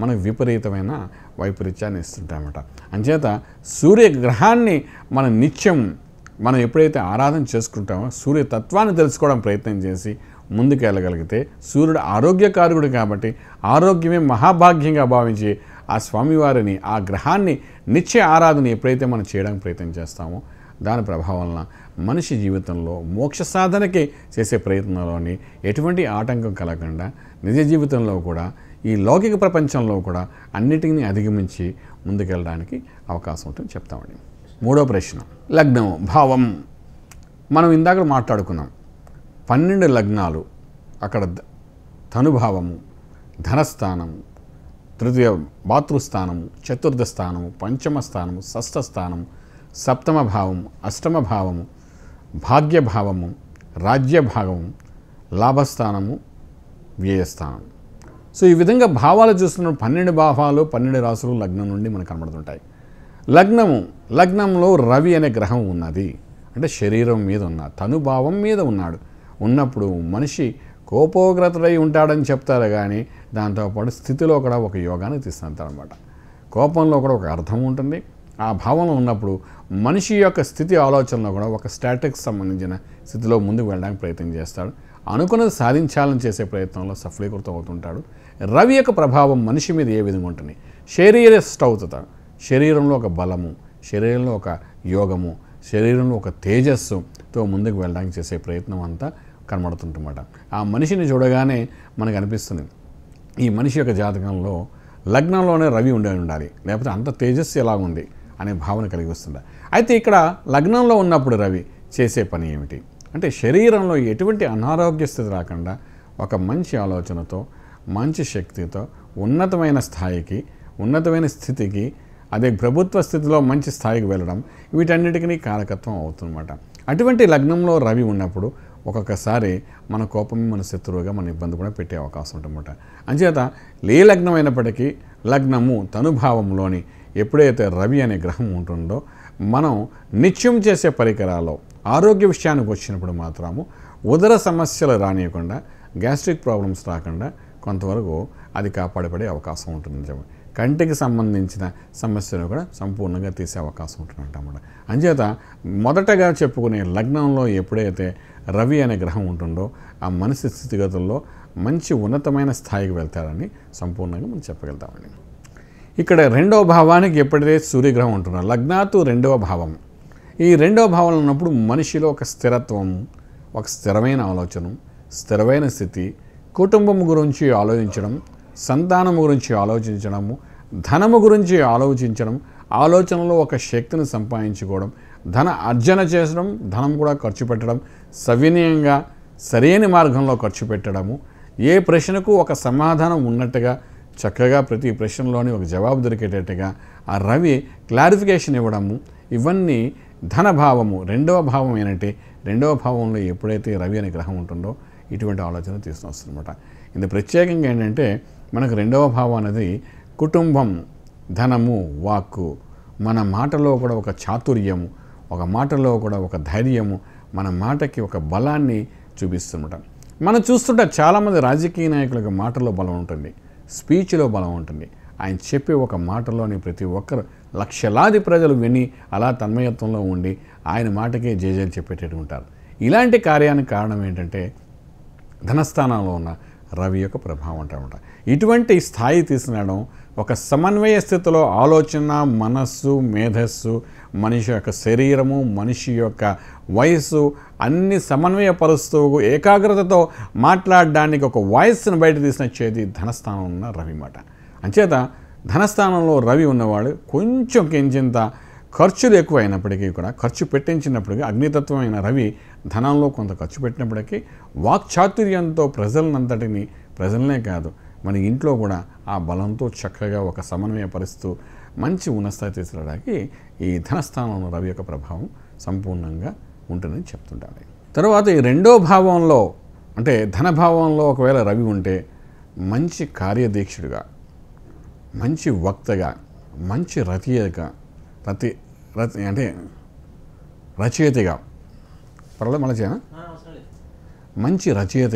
మనకు విపరీతమైన వైపరీత్యాన్ని ఇస్తుంటాయన్నమాట. అంచేత సూర్యగ్రహాన్ని మనం ఎప్పుడైతే ఆరాధన చేసుకుంటామో సూర్యతత్వాన్ని తెలుసుకోవడం ప్రయత్నం చేసి ముందుకెళ్ళగలిగితే, సూర్యుడు ఆరోగ్యకారకుడు కాబట్టి ఆరోగ్యమే మహాభాగ్యంగా భావించి ఆ స్వామివారిని, ఆ గ్రహాన్ని నిత్య ఆరాధన ఎప్పుడైతే మనం చేయడానికి ప్రయత్నం చేస్తామో దాని ప్రభావం వలన మనిషి జీవితంలో మోక్ష సాధనకి చేసే ప్రయత్నంలోని ఎటువంటి ఆటంకం కలగకుండా నిజ జీవితంలో కూడా ఈ లౌకిక ప్రపంచంలో కూడా అన్నిటినీ అధిగమించి ముందుకెళ్ళడానికి అవకాశం ఉంటుంది చెప్తామండి. మూడో ప్రశ్న, లగ్నం భావం. మనం ఇందాక మాట్లాడుకున్నాం 12 లగ్నాలు, అక్కడ ధనుభావము, ధనస్థానము, తృతీయ మాతృస్థానము, చతుర్థ స్థానము, పంచమ స్థానము, షష్ఠ స్థానము, సప్తమ భావము, అష్టమ భావము, భాగ్యభావము, రాజ్యభాగము, లాభస్థానము, వ్యయస్థానం. సో ఈ విధంగా భావాలు చూస్తున్న 12 భావాలు 12 రాసులు లగ్నం నుండి మనకు కనబడుతుంటాయి. లగ్నంలో రవి అనే గ్రహం ఉన్నది, అంటే శరీరం మీద ఉన్న తనుభావం మీద ఉన్నప్పుడు మనిషి కోపోగ్రతుడై ఉంటాడని చెప్తారు, కానీ దాంతోపాటు స్థితిలో కూడా ఒక యోగాన్ని తీస్తుంటారనమాట. కోపంలో కూడా ఒక అర్థం ఉంటుంది. ఆ భావంలో ఉన్నప్పుడు మనిషి యొక్క స్థితి ఆలోచనలో కూడా ఒక స్టాటిక్స్ సంబంధించిన స్థితిలో ముందుకు వెళ్ళడానికి ప్రయత్నం చేస్తాడు. అనుకున్నది సాధించాలని చేసే ప్రయత్నంలో సఫలీకృతం అవుతుంటాడు. రవి యొక్క ప్రభావం మనిషి మీద ఏ విధంగా ఉంటుంది? శరీరస్థౌతత, శరీరంలో ఒక బలము, శరీరంలో ఒక యోగము, శరీరంలో ఒక తేజస్సుతో ముందుకు వెళ్ళడానికి చేసే ప్రయత్నం అంతా కనబడుతుంటన్నమాట. ఆ మనిషిని చూడగానే మనకు అనిపిస్తుంది ఈ మనిషి యొక్క జాతకంలో లగ్నంలోనే రవి ఉండాలి, లేకపోతే అంత తేజస్సు ఎలా ఉంది అనే భావన కలిగి వస్తుంది. అయితే ఇక్కడ లగ్నంలో ఉన్నప్పుడు రవి చేసే పని ఏమిటి అంటే, శరీరంలో ఎటువంటి అనారోగ్య స్థితి రాకుండా ఒక మంచి ఆలోచనతో, మంచి శక్తితో ఉన్నతమైన స్థాయికి, ఉన్నతమైన స్థితికి, అదే ప్రభుత్వ స్థితిలో మంచి స్థాయికి వెళ్ళడం, వీటన్నిటికీ కారకత్వం అవుతుందన్నమాట. అటువంటి లగ్నంలో రవి ఉన్నప్పుడు ఒక్కొక్కసారి మన కోపమే మన శత్రువుగా మన ఇబ్బంది కూడా పెట్టే అవకాశం ఉంటుందన్నమాట. అంచేత ఏ లగ్నం అయినప్పటికీ లగ్నము తనుభావంలోని ఎప్పుడైతే రవి అనే గ్రహం ఉంటుందో మనం నిత్యం చేసే పరికరాల్లో ఆరోగ్య విషయానికి వచ్చినప్పుడు మాత్రము ఉదర సమస్యలు రానియకుండా, గ్యాస్ట్రిక్ ప్రాబ్లమ్స్ రాకుండా కొంతవరకు అది కాపాడబడే అవకాశం ఉంటుంది. కంటికి సంబంధించిన సమస్యను కూడా సంపూర్ణంగా తీసే అవకాశం ఉంటుందన్నమాట. అంచేత మొదటగా చెప్పుకునే లగ్నంలో ఎప్పుడైతే రవి అనే గ్రహం ఉంటుందో ఆ మనిషి స్థితిగతుల్లో మంచి ఉన్నతమైన స్థాయికి వెళ్తారని సంపూర్ణంగా మనం చెప్పగలుగుతామండి. ఇక్కడ రెండవ భావానికి ఎప్పుడైతే సూర్యగ్రహం ఉంటుందో లగ్నాతు రెండవ భావం, ఈ రెండవ భావంలో ఉన్నప్పుడు మనిషిలో ఒక స్థిరత్వం, ఒక స్థిరమైన ఆలోచన, స్థిరమైన స్థితి, కుటుంబం గురించి ఆలోచించడం, సంతానం గురించి ఆలోచించడము, ధనము గురించి ఆలోచించడం, ఆలోచనలో ఒక శక్తిని సంపాదించుకోవడం, ధన అర్జన చేసడం, ధనం కూడా ఖర్చు పెట్టడం, సవినయంగా సరైన మార్గంలో ఖర్చు పెట్టడము, ఏ ప్రశ్నకు ఒక సమాధానం ఉన్నట్టుగా చక్కగా ప్రతి ప్రశ్నలోని ఒక జవాబు దొరికేటట్టుగా ఆ రవి క్లారిఫికేషన్ ఇవ్వడము, ఇవన్నీ ధనభావము రెండవ భావం ఏంటంటే, రెండవ భావంలో ఎప్పుడైతే రవి అనే గ్రహం ఉంటుందో ఇటువంటి ఆలోచన తీసుకుని వస్తుందన్నమాట. ఇది ప్రత్యేకంగా ఏంటంటే మనకు రెండవ భావం అనేది కుటుంబం, ధనము, వాక్కు, మన మాటలో కూడా ఒక చాతుర్యము, ఒక మాటలో కూడా ఒక ధైర్యము, మన మాటకి ఒక బలాన్ని చూపిస్తుందన్నమాట. మనం చూస్తుంటే చాలామంది రాజకీయ నాయకులకు మాటలో బలం ఉంటుంది, స్పీచ్లో బలం ఉంటుంది. ఆయన చెప్పే ఒక మాటలోని ప్రతి ఒక్కరు లక్షలాది ప్రజలు విని అలా తన్మయత్వంలో ఉండి ఆయన మాటకే జేజేలు చెప్పేటట్టు ఉంటారు. ఇలాంటి కార్యానికి కారణం ఏంటంటే ధనస్థానంలో ఉన్న రవి యొక్క ప్రభావం అంటారన్నమాట. ఇటువంటి స్థాయి తీసుకురావడం, ఒక సమన్వయ స్థితిలో ఆలోచన, మనస్సు, మేధస్సు, మనిషి యొక్క శరీరము, మనిషి యొక్క వయస్సు అన్ని సమన్వయపరుస్తూ ఏకాగ్రతతో మాట్లాడడానికి ఒక వాయిస్ని బయట తీసినచ్చేది ధనస్థానం ఉన్న రవి మాట. అంచేత ధనస్థానంలో రవి ఉన్నవాడు కొంచెం కించింత ఖర్చులు ఎక్కువ అయినప్పటికీ కూడా, ఖర్చు పెట్టించినప్పటికీ, అగ్నితత్వమైన రవి ధనంలో కొంత ఖర్చు పెట్టినప్పటికీ వాక్చాతుర్యంతో ప్రజలనే కాదు మన ఇంట్లో కూడా ఆ బలంతో చక్కగా ఒక సమన్వయపరుస్తూ మంచి ఉన్నతస్థాయి తీసుకురావడానికి ఈ ధనస్థానంలో రవి యొక్క ప్రభావం సంపూర్ణంగా ఉంటుందని చెప్తుంటారు. తర్వాత ఈ రెండో భావంలో అంటే ధనభావంలో ఒకవేళ రవి ఉంటే మంచి కార్యదీక్షుడిగా, మంచి వక్తగా, మంచి రచయితగా, పర్వాలేదు మళ్ళీ మంచి రచయిత